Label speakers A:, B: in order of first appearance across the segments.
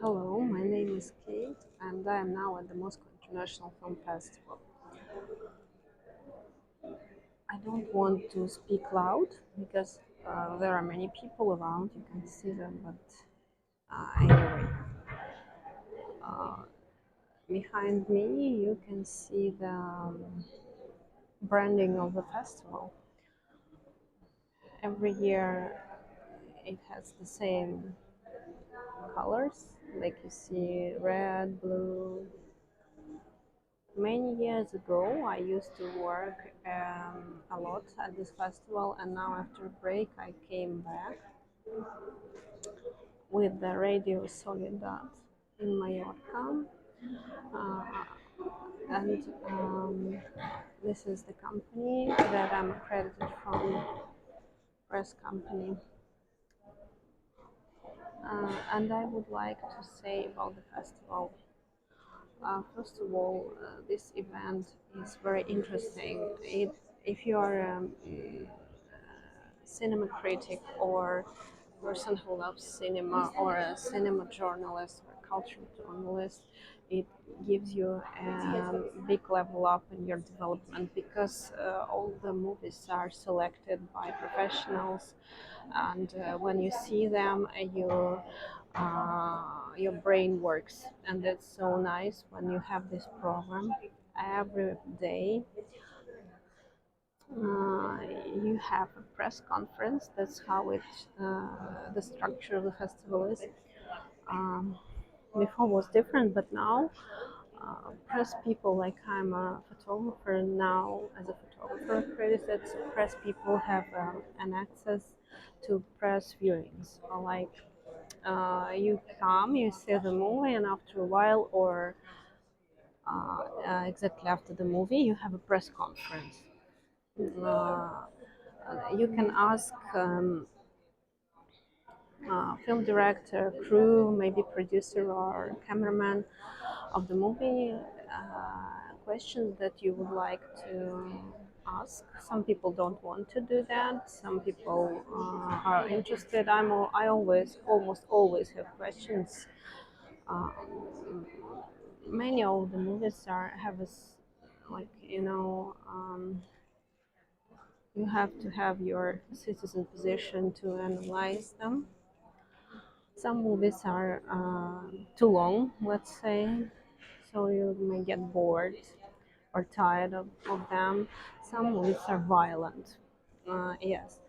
A: Hello, my name is Kate, and I am now at the Moscow International Film Festival. I don't want to speak loud because there are many people around, you can see them, but anyway, uh, behind me you can see the branding of the festival. Every year it has the same colors, like you see red, blue. Many years ago, I used to work a lot at this festival, and now after a break, I came back with the Radio Soledad in Mallorca. Uh, and this is the company that I'm accredited from, press company. And I would like to say about the festival. First of all, this event is very interesting. If you are cinema critic or person who loves cinema or a cinema journalist or cultural journalist, it gives you a big level up in your development because all the movies are selected by professionals, and when you see them, your brain works, and that's so nice when you have this program every day. uh, you have a press conference. That's how the structure of the festival is. Um, Before was different, but now press people, like I'm a photographer now, as a photographer accredited, so press people have an access to press viewings. Like you come, you see the movie, and after a while, or exactly after the movie, you have a press conference. Uh, you can ask film director, crew, maybe producer or cameraman of the movie questions that you would like to ask. Some people don't want to do that. Some people are interested. I almost always have questions. Um, Many of the movies have like you have to have your citizen position to analyze them. Some movies are too long, let's say, so you may get bored or tired of them. Some movies are violent. Yes.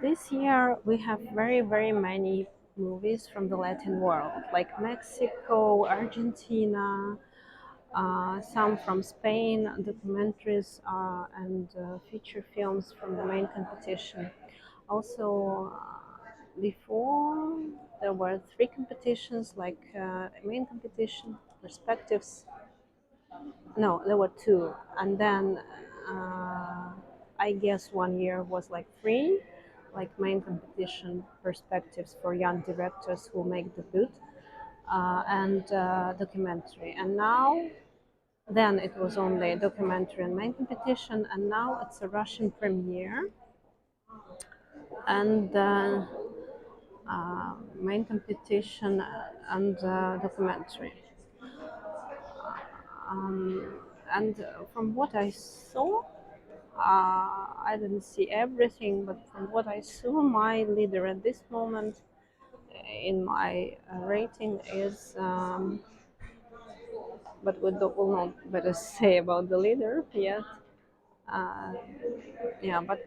A: This year we have very, very many movies from the Latin world, like Mexico, Argentina, some from Spain, documentaries and feature films from the main competition. Also, before there were three competitions, like main competition, perspectives. No, there were two, and then I guess one year was like three, like main competition, perspectives for young directors who make debut, and documentary. And now, then it was only documentary and main competition, and now it's a Russian premiere and main competition and documentary. Um, and from what I saw, I didn't see everything, but from what I saw, my leader at this moment in my rating is, but we will not better say about the leader yet. Uh, yeah, but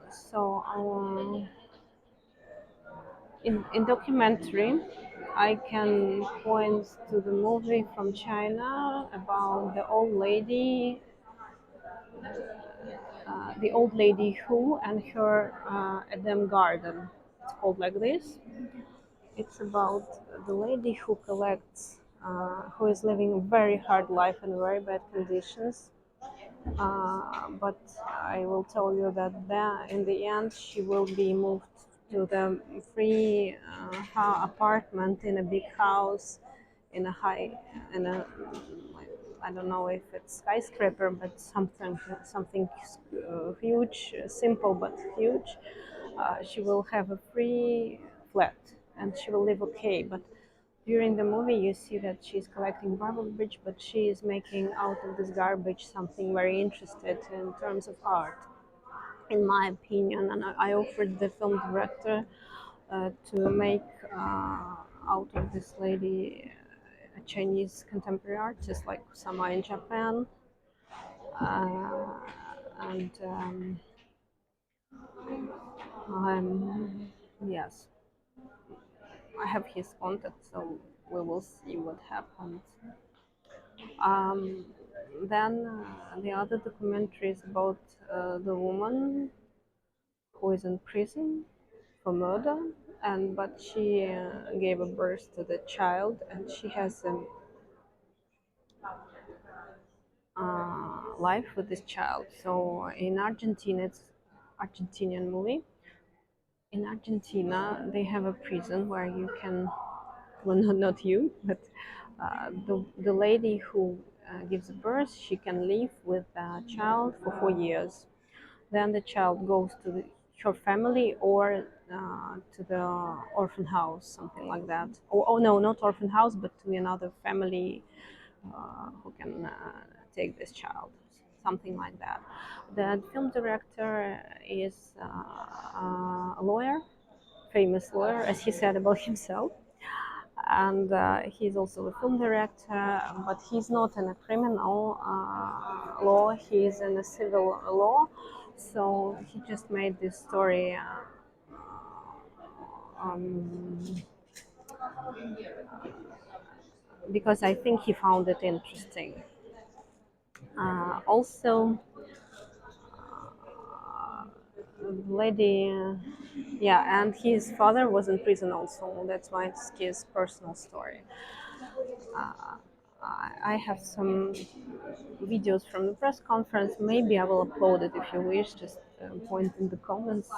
A: so in documentary, I can point to the movie from China about the old lady who and her Edem garden. It's called like this. It's about the lady who collects, who is living a very hard life in very bad conditions. But I will tell you that in the end she will be moved to the free apartment in a big house in a high in a like, I don't know if it's skyscraper, but something huge, simple but huge. She will have a free flat, and she will live okay. But during the movie, you see that she's collecting garbage, but she is making out of this garbage something very interested in terms of art, in my opinion. And I offered the film director to make out of this lady a Chinese contemporary artist like Sama in Japan. Uh, and I'm, yes, I have his contact, so we will see what happens. Um, then the other documentary is about the woman who is in prison for murder, and but she gave a birth to the child, and she has a life with this child. So in Argentina, it's Argentinian movie. In Argentina, they have a prison where you can, well, not you, but the lady who gives birth, she can live with the child for 4 years. Then the child goes to her family or to the orphan house, something like that. Oh no, not orphan house, but to another family who can take this child, something like that. The film director is a lawyer, famous lawyer, as he said about himself. And he's also a film director, but he's not in a criminal law, he is in a civil law. So he just made this story um, because I think he found it interesting. Also, lady, yeah, and his father was in prison also. That's why it's his personal story. I have some videos from the press conference. Maybe I will upload it if you wish. Just point in the comments.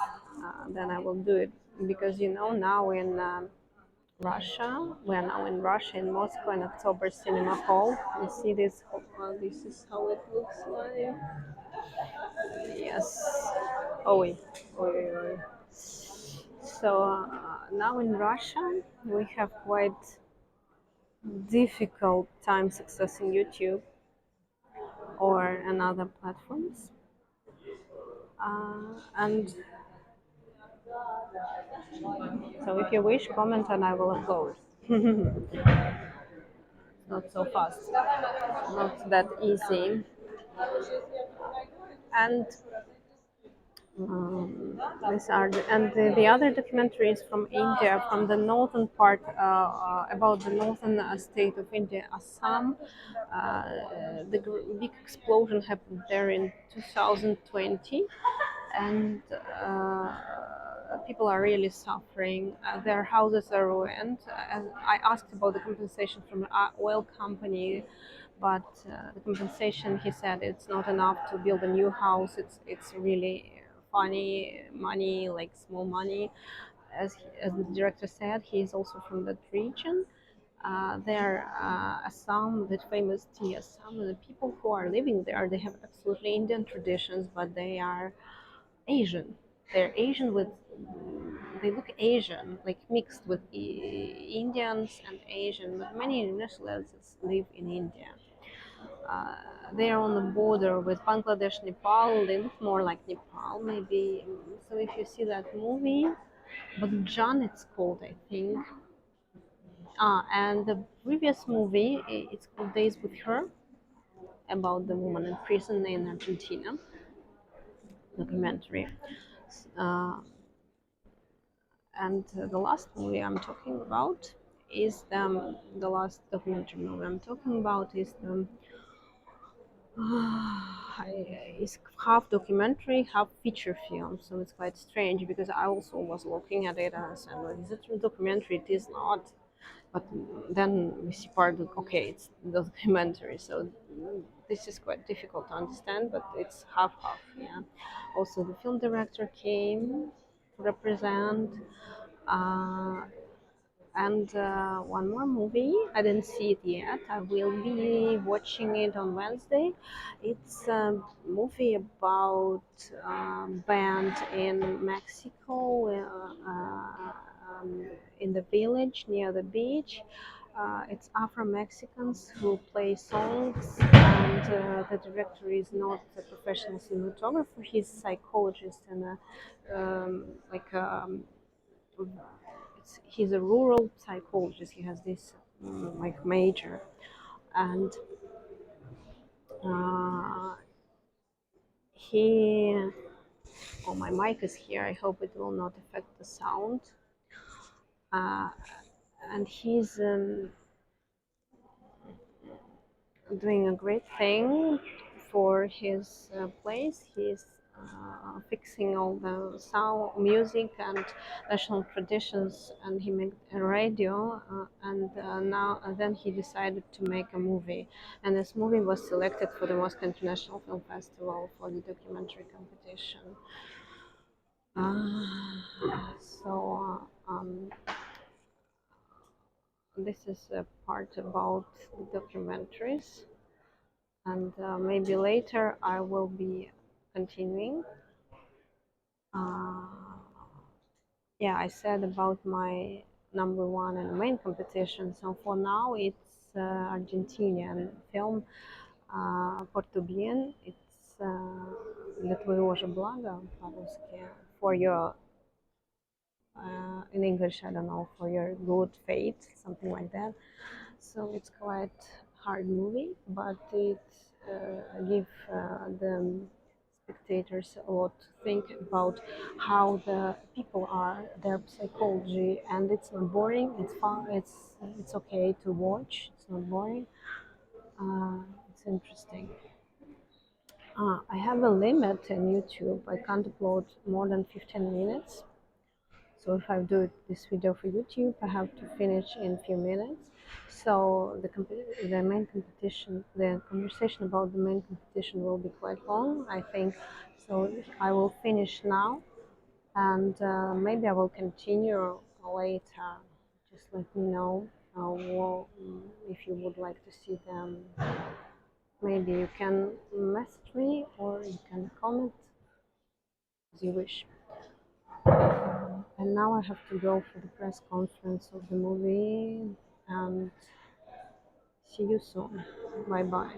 A: Then I will do it because now in Russia, we are now in Russia, in Moscow, in October Cinema Hall. You see this? This is how it looks like. Yes. Oh, wait. Wait, wait. So now in Russia, we have quite difficult time accessing YouTube or another platforms. And so if you wish, comment and I will upload. Not so fast, not that easy. And these are the other documentaries from India, from the northern part, about the northern state of India, Assam. Big explosion happened there in 2020, and people are really suffering. Their houses are ruined. And I asked about the compensation from an oil company, but the compensation, he said, it's not enough to build a new house. It's really funny money, like small money. As the director said, he is also from that region. There, Assam, the famous tea Assam, the people who are living there, they have absolutely Indian traditions, but they are Asian. They're Asian with, they look Asian, like mixed with Indians and Asian, but many nationalities live in India. Uh, they are on the border with Bangladesh, Nepal. They look more like Nepal, maybe. So if you see that movie, Bagjan, it's called, I think. And the previous movie, it's called Days with Her, about the woman in prison in Argentina, documentary. Uh, and the last movie I'm talking about is the last documentary movie I'm talking about is the it's half documentary, half feature film. So it's quite strange because I also was looking at it and I said, well, is it a documentary? It is not. But then we see part of, okay, it's documentary. So this is quite difficult to understand, but it's half half. Yeah. Also, the film director came to represent. Uh, and one more movie. I didn't see it yet. I will be watching it on Wednesday. It's a movie about a band in Mexico, in the village near the beach. It's Afro-Mexicans who play songs, and the director is not a professional cinematographer. He's a psychologist and like he's a rural psychologist. He has this like major, and uh, he. Oh, my mic is here. I hope it will not affect the sound. Uh, and he's doing a great thing for his place. He's fixing all the sound, music, and national traditions, and he made a radio. And then he decided to make a movie, and this movie was selected for the Moscow International Film Festival for the documentary competition. So this is a part about the documentaries, and maybe later I will be continuing. Uh, yeah, I said about my number one and main competition. So for now, it's Argentinian film Portuguese. It's для твоего же блага по-русски. For your in English, I don't know, for your good fate, something like that. So it's quite hard movie, but it give the spectators a lot to think about how the people are, their psychology, and it's not boring. It's fun. It's okay to watch. It's not boring. It's interesting. I have a limit in YouTube. I can't upload more than 15 minutes. So if I do this video for YouTube, I have to finish in a few minutes. So the main competition, the conversation about the main competition will be quite long, I think. So I will finish now, and maybe I will continue later. Just let me know if you would like to see them. Maybe you can message me or you can comment as you wish. And now I have to go for the press conference of the movie, and see you soon. Bye bye.